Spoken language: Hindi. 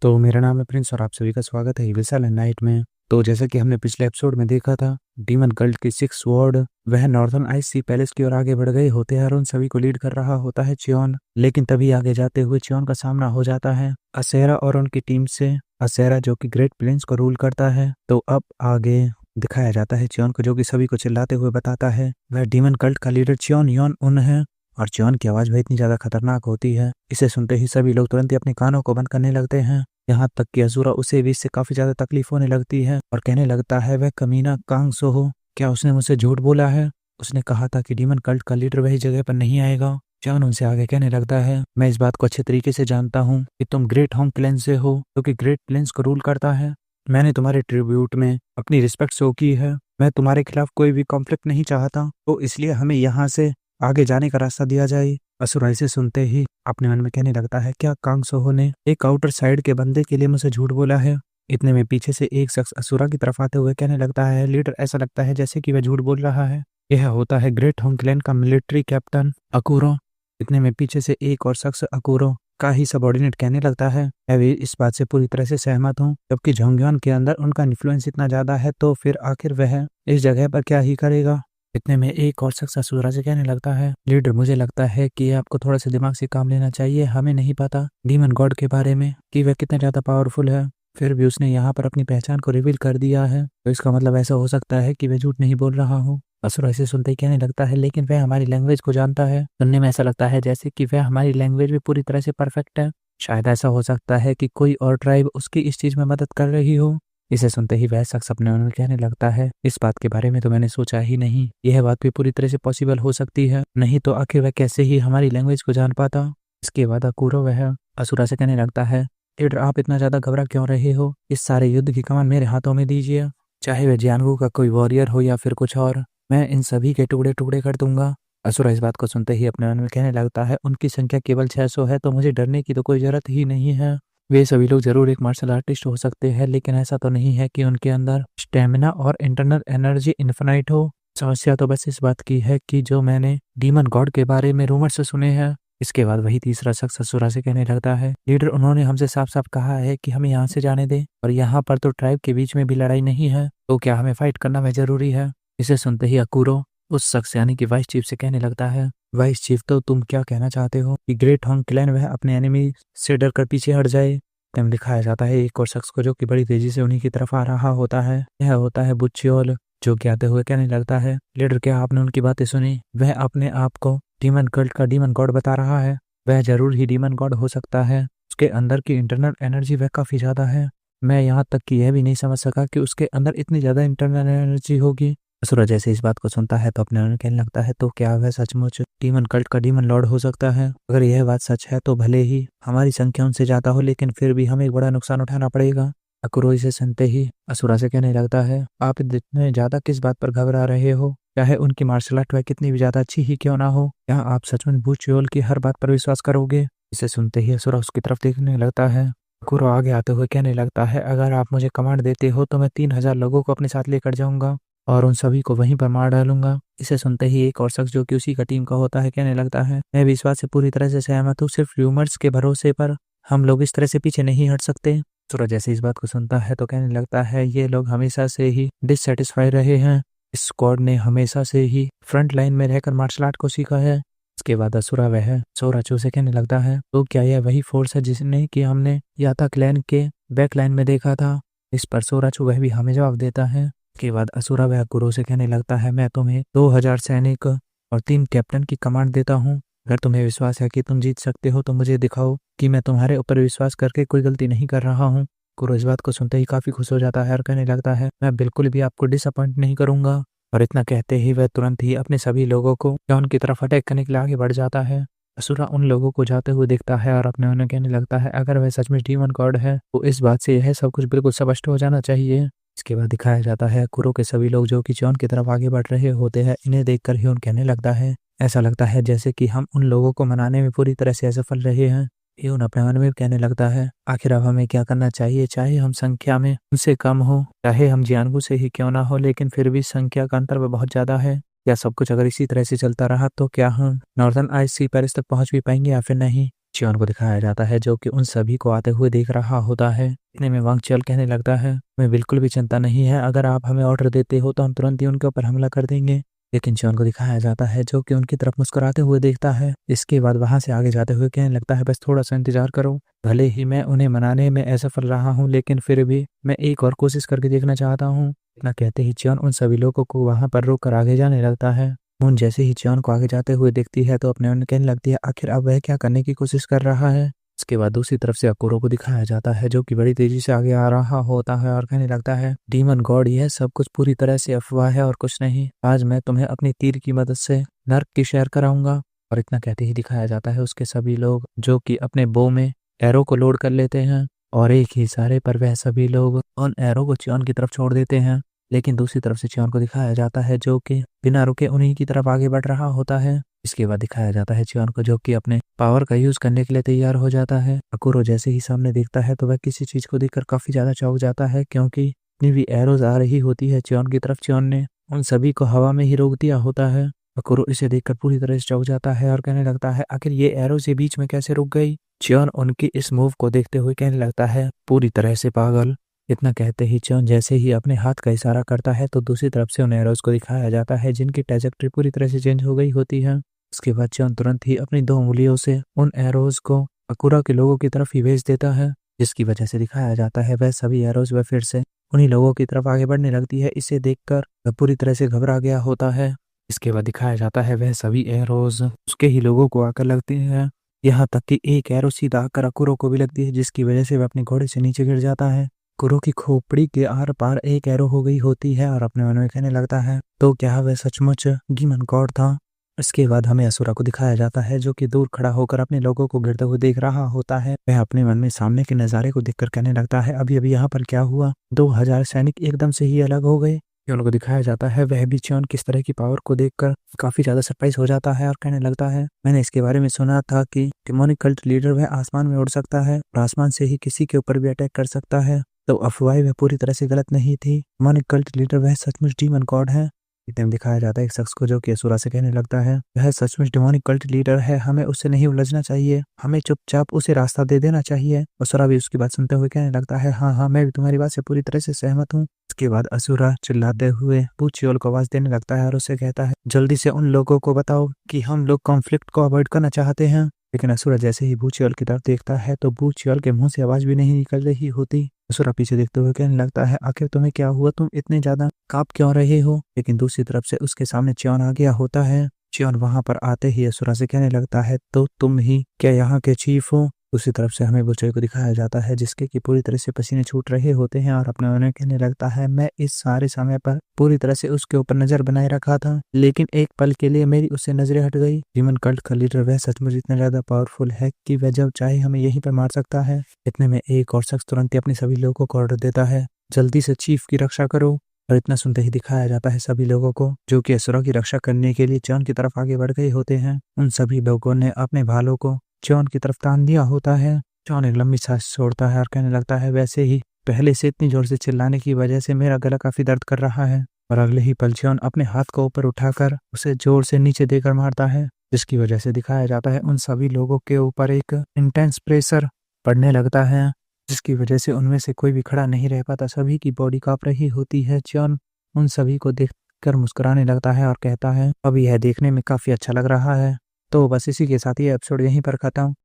तो मेरा नाम है प्रिंस और आप सभी का स्वागत है इविल साइलेंट नाइट में। तो जैसा कि हमने पिछले एपिसोड में देखा था, डीमन कल्ट की 6 वार्ड वह नॉर्दर्न आइस सी पैलेस की ओर आगे बढ़ गए होते हैं और उन सभी को लीड कर रहा होता है च्योन। लेकिन तभी आगे जाते हुए च्योन का सामना हो जाता है असेरा और उनकी टीम से। असेरा जो कि ग्रेट प्लेन्स को रूल करता है। तो अब आगे दिखाया जाता है च्योन को, जो कि सभी को चिल्लाते हुए बताता है वह डीमन कल्ट का लीडर च्योन योन उन है। और च्योन की आवाज वह इतनी ज्यादा खतरनाक होती है, इसे सुनते ही सभी लोग तुरंत ही अपने कानों को बंद करने लगते हैं। यहाँ तक कि अजूरा उसे भी इससे काफी ज्यादा तकलीफ होने लगती है और कहने लगता है वह कमीना कांग सो हो, क्या उसने मुझसे झूठ बोला है? उसने कहा था कि डीमन कल्ट का लीडर वही जगह पर नहीं आएगा। च्योन उनसे आगे कहने लगता है मैं इस बात को अच्छे तरीके से जानता हूँ कि तुम ग्रेट होंग क्लैन से हो, जो कि ग्रेट प्लेन्स को रूल करता है। मैंने तुम्हारे ट्रिब्यूट में अपनी रिस्पेक्ट शो की है। मैं तुम्हारे खिलाफ कोई भी कॉन्फ्लिक्ट नहीं चाहता, तो इसलिए हमें यहाँ से आगे जाने का रास्ता दिया जाए। असुरा इसे सुनते ही अपने मन में कहने लगता है क्या कांग सोहो ने एक आउटर साइड के बंदे के लिए मुझे झूठ बोला है? इतने में पीछे से एक शख्स असुरा की तरफ आते हुए कहने लगता है लीडर, ऐसा लगता है जैसे कि वह झूठ बोल रहा है। यह होता है ग्रेट होंग क्लैन का मिलिट्री कैप्टन अकुरो। इतने में पीछे से एक और शख्स अकुरो का ही सबॉर्डिनेट कहने लगता है मैं भी इस बात से पूरी तरह से सहमत हूँ, जबकि झोंगयान के अंदर उनका इन्फ्लुएंस इतना ज्यादा है तो फिर आखिर वह इस जगह पर क्या ही करेगा। इतने में एक और शख्स असुरा से कहने लगता है लीडर, मुझे लगता है कि आपको थोड़ा सा दिमाग से काम लेना चाहिए। हमें नहीं पता डीमन गॉड के बारे में कि वह कितना ज्यादा पावरफुल है, फिर भी उसने यहाँ पर अपनी पहचान को रिवील कर दिया है, तो इसका मतलब ऐसा हो सकता है कि वह झूठ नहीं बोल रहा हो। असुरा इसे सुनते ही कहने लगता है लेकिन वह हमारी लैंग्वेज को जानता है। सुनने में ऐसा लगता है जैसे कि वह हमारी लैंग्वेज भी पूरी तरह से परफेक्ट है। शायद ऐसा हो सकता है कि कोई और ट्राइब उसकी इस चीज में मदद कर रही हो। इसे सुनते ही वह शख्स अपने मन में कहने लगता है इस बात के बारे में तो मैंने सोचा ही नहीं, यह बात भी पूरी तरह से पॉसिबल हो सकती है, नहीं तो आखिर वह कैसे ही हमारी लैंग्वेज को जान पाता। इसके बाद अकुरो वह असुरा से कहने लगता है लीडर, आप इतना ज्यादा घबरा क्यों रहे हो? इस सारे युद्ध की कमान मेरे हाथों में दीजिए, चाहे वह जियानगू का कोई वॉरियर हो या फिर कुछ और, मैं इन सभी के टुकड़े टुकड़े कर दूंगा। असुरा इस बात को सुनते ही अपने मन में कहने लगता है उनकी संख्या केवल 600 है, तो मुझे डरने की तो कोई जरूरत ही नहीं है। वे सभी लोग जरूर एक मार्शल आर्टिस्ट हो सकते हैं, लेकिन ऐसा तो नहीं है कि उनके अंदर स्टेमिना और इंटरनल एनर्जी इन्फिनाइट हो। समस्या तो बस इस बात की है कि जो मैंने डीमन गॉड के बारे में रूमर से सुने हैं। इसके बाद वही तीसरा शख्स असुरा से कहने लगता है लीडर, उन्होंने हमसे साफ साफ कहा है कि हमें यहाँ से जाने दे, और यहाँ पर तो ट्राइब के बीच में भी लड़ाई नहीं है, तो क्या हमें फाइट करना वह जरूरी है? इसे सुनते ही अकुरो उस शख्स यानी कि वाइस चीफ से कहने लगता है वाइस चीफ, तो तुम क्या कहना चाहते हो कि ग्रेट होंग क्लैन वह अपने एनिमी से डर कर पीछे हट जाए? तब दिखाया जाता है एक और शख्स को, जो कि बड़ी तेजी से उन्हीं की तरफ आ रहा होता है। यह होता है बुच्चियोल, जो कि आते हुए कहने लगता है लीडर, क्या आपने उनकी बातें सुनी? वह अपने आप को डीमन कल्ट का डीमन गॉड बता रहा है। वह जरूर ही डीमन गॉड हो सकता है, उसके अंदर की इंटरनल एनर्जी वह काफी ज्यादा है। मैं यहाँ तक कि यह भी नहीं समझ सका कि उसके अंदर इतनी ज्यादा इंटरनल एनर्जी होगी। असुरा जैसे इस बात को सुनता है तो अपने मन में कहने लगता है तो क्या वह सचमुच डीमन कल्ट का डीमन लॉर्ड हो सकता है? अगर यह बात सच है तो भले ही हमारी संख्या उनसे ज्यादा हो, लेकिन फिर भी हमें एक बड़ा नुकसान उठाना पड़ेगा। अकुरो इसे सुनते ही असुरा से कहने लगता है आप इतने ज्यादा किस बात पर घबरा रहे हो? चाहे उनकी मार्शल आर्ट वह कितनी भी ज्यादा अच्छी ही क्यों ना हो, क्या आप सचमुच बुच्चियोल की हर बात पर विश्वास करोगे? इसे सुनते ही असुरा उसकी तरफ देखने लगता है। अकुरो आगे आते हुए कहने लगता है अगर आप मुझे कमांड देते हो तो मैं 3000 लोगों को अपने साथ लेकर जाऊंगा और उन सभी को वहीं पर मार डालूंगा। इसे सुनते ही एक और शख्स, जो कि उसी का टीम का होता है, कहने लगता है मैं भी इस बात से पूरी तरह से सहमत हूँ, सिर्फ र्यूमर्स के भरोसे पर हम लोग इस तरह से पीछे नहीं हट सकते। सूरज जैसे इस बात को सुनता है तो कहने लगता है ये लोग हमेशा से ही डिससेटिस्फाई रहे हैं, इस स्क्वाड ने हमेशा से ही फ्रंट लाइन में रहकर मार्शल आर्ट को सीखा है। इसके बाद असुरा वह सोराचू से कहने लगता है तो क्या यह वही फोर्स है जिसने कि हमने याता क्लैन के बैक लाइन में देखा था? इस पर सोराचू वह भी हमें जवाब देता है। के बाद असुरा वह गुरु से कहने लगता है मैं तुम्हें 2000 सैनिक और 3 कैप्टन की कमांड देता हूँ। अगर तुम्हें विश्वास है कि तुम जीत सकते हो तो मुझे दिखाओ कि मैं तुम्हारे ऊपर विश्वास करके कोई गलती नहीं कर रहा हूँ। गुरु इस बात को सुनते ही काफी खुश हो जाता है और कहने लगता है मैं बिल्कुल भी आपको डिसअपॉइंट नहीं करूंगा। और इतना कहते ही वह तुरंत ही अपने सभी लोगों को जॉन की तरफ अटैक करने के लिए आगे बढ़ जाता है। असुरा उन लोगों को जाते हुए देखता है और अपने उन्हें कहने लगता है अगर वह सच में डीमन गॉड है तो इस बात से यह सब कुछ बिल्कुल स्पष्ट हो जाना चाहिए। इसके बाद दिखाया जाता है कुरो के सभी लोग जो कि जॉन की तरफ आगे बढ़ रहे होते हैं। इन्हें देखकर ही उन कहने लगता है ऐसा लगता है जैसे कि हम उन लोगों को मनाने में पूरी तरह से असफल रहे हैं। ह्यून अपने मन में कहने लगता है आखिर अब हमें क्या करना चाहिए, चाहे हम संख्या में उनसे कम हो, चाहे हम जियानगू से ही क्यों ना हो, लेकिन फिर भी संख्या का अंतर बहुत ज्यादा है। या सब कुछ अगर इसी तरह से चलता रहा तो क्या हम नॉर्दर्न आइस सी पैरिस तक पहुंच भी पाएंगे या फिर नहीं? चियोन को दिखाया जाता है जो कि उन सभी को आते हुए देख रहा होता है। इतने में वांग चियल कहने लगता है, हमें बिल्कुल भी चिंता नहीं है, अगर आप हमें ऑर्डर देते हो तो हम तुरंत ही उनके ऊपर हमला कर देंगे। लेकिन चियोन को दिखाया जाता है जो कि उनकी तरफ मुस्कुराते हुए देखता है। इसके बाद वहां से आगे जाते हुए कहने लगता है, बस थोड़ा सा इंतजार करो, भले ही मैं उन्हें मनाने में असफल रहा हूँ लेकिन फिर भी मैं एक और कोशिश करके देखना चाहता हूँ। इतना कहते ही चियोन उन सभी लोगों को वहां पर रोक कर आगे जाने लगता है। मून जैसे ही चियोन को आगे जाते हुए देखती है तो अपने मन में कहने लगती है, आखिर अब वह क्या करने की कोशिश कर रहा है। इसके बाद दूसरी तरफ से अकुरो को दिखाया जाता है जो कि बड़ी तेजी से आगे आ रहा होता है और कहने लगता है, डीमन गॉड, यह सब कुछ पूरी तरह से अफवाह है और कुछ नहीं, आज मैं तुम्हें अपनी तीर की मदद से नर्क की सैर कराऊंगा। और इतना कहते ही दिखाया जाता है उसके सभी लोग जो कि अपने बो में एरो को लोड कर लेते हैं और एक ही इशारे पर वह सभी लोग उन एरो को चियोन की तरफ छोड़ देते हैं। लेकिन दूसरी तरफ से चियोन को दिखाया जाता है जो कि बिना रुके उन्हीं की तरफ आगे बढ़ रहा होता है। इसके बाद दिखाया जाता है चियोन को जो कि अपने पावर का यूज करने के लिए तैयार हो जाता है। अकुरो जैसे ही सामने देखता है तो वह किसी चीज को देखकर काफी ज्यादा चौंक जाता है क्योंकि इतनी भी एरोज आ रही होती है चियोन की तरफ। चियोन ने उन सभी को हवा में ही रोक दिया होता है। अकुरो इसे देखकर पूरी तरह से चौंक जाता है और कहने लगता है, आखिर ये एरोज ये बीच में कैसे रुक गई। चियोन उनकी इस मूव को देखते हुए कहने लगता है, पूरी तरह से पागल। इतना कहते ही चियोन जैसे ही अपने हाथ का इशारा करता है तो दूसरी तरफ से उन एरोज को दिखाया जाता है जिनकी ट्रेजेक्टरी पूरी तरह से चेंज हो गई होती है। उसके बाद चियोन तुरंत ही अपनी 2 उंगलियों से उन एरोज को अकुरा के लोगों की तरफ ही भेज देता है, जिसकी वजह से दिखाया जाता है वह सभी एरोज वह फिर से उन्हीं लोगों की तरफ आगे बढ़ने लगती है। इसे देखकर वह पूरी तरह से घबरा गया होता है। इसके बाद दिखाया जाता है वह सभी एरोज उसके ही लोगों को आकर लगती है, यहाँ तक कि एक एरो सीधा आकर अकुरो को भी लगती है, जिसकी वजह से वह अपने घोड़े से नीचे गिर जाता है। अकुरो की खोपड़ी के आर पार एक एरो हो गई होती है और अपने मन में कहने लगता है, तो क्या वह सचमुच डीमन गॉड था। इसके बाद हमें असुरा को दिखाया जाता है जो कि दूर खड़ा होकर अपने लोगों को गिरते हुए देख रहा होता है। वह अपने मन में सामने के नजारे को देखकर कहने लगता है, अभी अभी यहाँ पर क्या हुआ, 2000 सैनिक एकदम से ही अलग हो गए। चियोन को दिखाया जाता है वह भी चियोन किस तरह की पावर को देखकर काफी ज्यादा सरप्राइज हो जाता है और कहने लगता है, मैंने इसके बारे में सुना था कि डेमोनिक कल्ट लीडर वह आसमान में उड़ सकता है और आसमान से ही किसी के ऊपर भी अटैक कर सकता है, तो अफवाह वह पूरी तरह से गलत नहीं थी। डेमोनिक कल्ट लीडर वह सचमुच डीमन गॉड है। इतने में दिखाया जाता है एक शख्स को जो कि असुरा से कहने लगता है, वह सचमुच डेमोनिक कल्ट लीडर है, हमें उससे नहीं उलझना चाहिए, हमें चुपचाप उसे रास्ता दे देना चाहिए। असुरा भी उसकी बात सुनते हुए कहने लगता है, हाँ हाँ, मैं भी तुम्हारी बात से पूरी तरह से सहमत हूँ। इसके बाद असुरा चिल्लाते हुए बू चियोल को आवाज देने लगता है और उससे कहता है, जल्दी से उन लोगों को बताओ कि हम लोग कॉन्फ्लिक्ट को अवॉइड करना चाहते हैं। लेकिन असुरा जैसे ही बू चियोल की तरफ देखता है तो बू चियोल के मुंह से आवाज भी नहीं निकल रही होती। असुरा पीछे देखते हुए कहने लगता है, आखिर तुम्हें क्या हुआ, तुम इतने ज्यादा कांप क्यों रहे हो। लेकिन दूसरी तरफ से उसके सामने चियोन आ गया होता है। चियोन वहां पर आते ही असुरा से कहने लगता है, तो तुम ही क्या यहाँ के चीफ हो। दूसरी तरफ से हमें बुचोई को दिखाया जाता है जिसके कि पूरी तरह से पसीने छूट रहे होते हैं और अपने उन्हें कहने लगता है, मैं इस सारे समय पर पूरी तरह से उसके ऊपर नजर बनाए रखा था, लेकिन एक पल के लिए मेरी उससे नजरें हट गई। डीमन कल्ट का लीडर वह सचमुच इतना ज्यादा पावरफुल है कि वह जब चाहे हमें यहीं पर मार सकता है। इतने में एक और शख्स तुरंत ही अपने सभी लोगों को ऑर्डर देता है, जल्दी से चीफ की रक्षा करो। और इतना सुनते ही दिखाया जाता है सभी लोगों को जो कि असुरा की रक्षा करने के लिए चियोन की तरफ आगे बढ़ गए होते हैं। उन सभी लोगों ने अपने भालों को चियोन की तरफ तान दिया होता है। चियोन एक लंबी सांस छोड़ता है और कहने लगता है, वैसे ही पहले से इतनी जोर से चिल्लाने की वजह से मेरा गला काफी दर्द कर रहा है। और अगले ही पल चियोन अपने हाथ को ऊपर उठाकर उसे जोर से नीचे देकर मारता है, जिसकी वजह से दिखाया जाता है उन सभी लोगों के ऊपर एक इंटेंस प्रेशर पड़ने लगता है, जिसकी वजह से उनमें से कोई भी खड़ा नहीं रह पाता, सभी की बॉडी कांप रही होती है। चियोन उन सभी को देखकर मुस्कुराने लगता है और कहता है, अब यह देखने में काफी अच्छा लग रहा है। तो बस इसी के साथ ये एपिसोड यहीं पर खत्म।